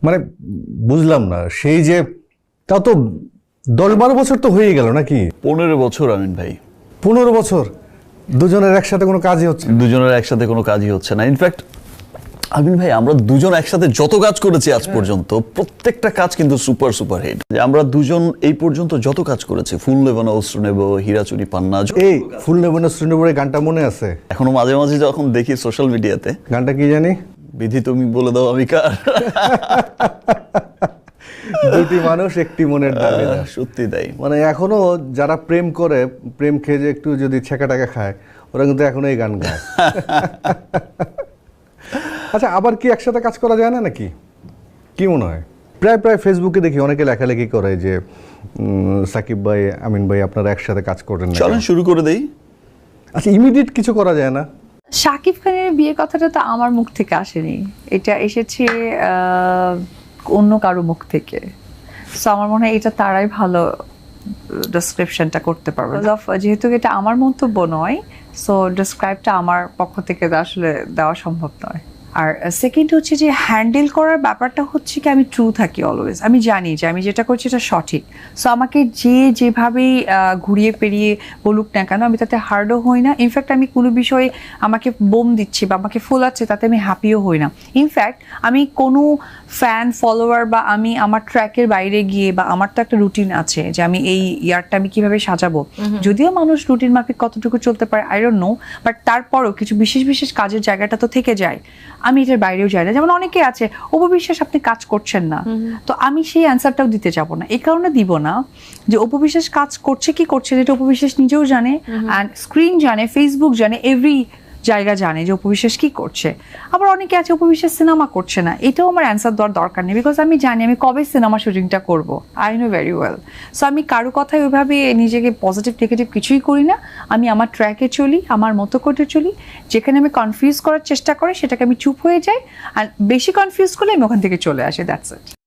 মানে বুঝলাম না, সেই যে তাও তো 10-12 বছর তো হয়ে গেল নাকি? 15 বছর আমিন ভাই। 15 বছর দুজনের একসাথে কোনো কাজই হচ্ছে না? দুজনের একসাথে কোনো কাজই হচ্ছে না। ইনফ্যাক্ট আমিন ভাই, আমরা দুজন একসাথে যত কাজ করেছি আজ পর্যন্ত, প্রত্যেকটা কাজ কিন্তু সুপার সুপার হিট। যে আমরা দুজন এই পর্যন্ত যত কাজ করেছি, ফুল নেব না অস্ত্র নেব, হীরাচুরি পান্না, এই ফুল নেব না অস্ত্র নেব এই গানটা মনে আছে? এখনো মাঝে মাঝে যখন দেখি সোশ্যাল মিডিয়াতে, গানটা কি জানি? বিধি তুমি বলে দাও আমি কার। দুটি মানুষ একটি মনের দাবিদার। সত্যি তাই। মানে এখনো যারা প্রেম করে, প্রেম খেয়ে যে একটু যদি ছেঁকা টাকা খায়, ওরা কিন্তু এখনো এই গান গায়। আচ্ছা, আবার কি একসাথে কাজ করা যায় না নাকি? কি মনে হয়? প্রায় প্রায় ফেসবুকে দেখি অনেকে লেখালেখি করে যে সাকিব ভাই, আমিন ভাই আপনারা একসাথে কাজ করেন না। চলেন শুরু করে দেই। আচ্ছা, ইমিডিয়েট কিছু করা যায় না? শাকিব খানের বিয়ে কথাটা তো আমার মুখ থেকে আসেনি, এটা এসেছে অন্য কারো মুখ থেকে। সো আমার মনে হয় এটা তারাই ভালো ডেসক্রিপশনটা করতে পারবে। যেহেতু এটা আমার মন্তব্য নয়, সো ডেসক্রাইবটা আমার পক্ষ থেকে আসলে দেওয়া সম্ভব নয়। আর সেকেন্ড হচ্ছে যে হ্যান্ডেল করার ব্যাপারটা হচ্ছে কি, আমি ট্রু থাকি অলওয়েজ। আমি জানি যে আমি যেটা করছি এটা সঠিক। সো আমাকে যেভাবেই ঘুরিয়ে পেরিয়ে বলুক না কেন, আমি তাতে হার্ডও হই না। ইনফ্যাক্ট আমি কোনো বিষয়ে আমাকে বোম দিচ্ছি বা আমাকে ফোলাচ্ছে, তাতে আমি হ্যাপিও হই না। ইনফ্যাক্ট আমি কোনো ফ্যান ফলোয়ার বা আমি আমার ট্র্যাকের বাইরে গিয়ে, বা আমার তো একটা রুটিন আছে যে আমি এই ইয়ারটা আমি কিভাবে সাজাবো, যদিও মানুষ রুটিন মাফিক কতটুকু চলতে পারে আই ডোন্ট নো, বাট তারপরও কিছু বিশেষ বিশেষ কাজের জায়গাটা তো থেকে যায়। আমি এটার বাইরেও যাই না। যেমন অনেকে আছে অপবিশ্বাস আপনি কাজ করছেন না, তো আমি সেই অ্যান্সারটাও দিতে যাব না। এই কারণে দিব না যে অপবিশ্বাস কাজ করছে কি করছে যেটা অপবিশ্বাস নিজেও জানে, অ্যান্ড স্ক্রিন জানে, ফেসবুক জানে, এভরি জায়গা জানে যে অপবিশ্বাস কি করছে। আবার অনেকে আছে অপবিশ্বাস সিনেমা করছে না, এটাও আমার অ্যান্সার দেওয়ার দরকার নেই, বিকজ আমি জানি আমি কবে সিনেমা শুটিংটা করব, I know very well. So আমি কারো কথায় ওইভাবে নিজেকে পজিটিভ নেগেটিভ কিছুই করি না। আমি আমার ট্র্যাকে চলি, আমার মতো করে চলি। যেখানে আমি কনফিউজ করার চেষ্টা করি সেটাকে আমি চুপ হয়ে যাই, আর বেশি কনফিউজ করলে আমি ওখান থেকে চলে আসি, দ্যাটস ইট।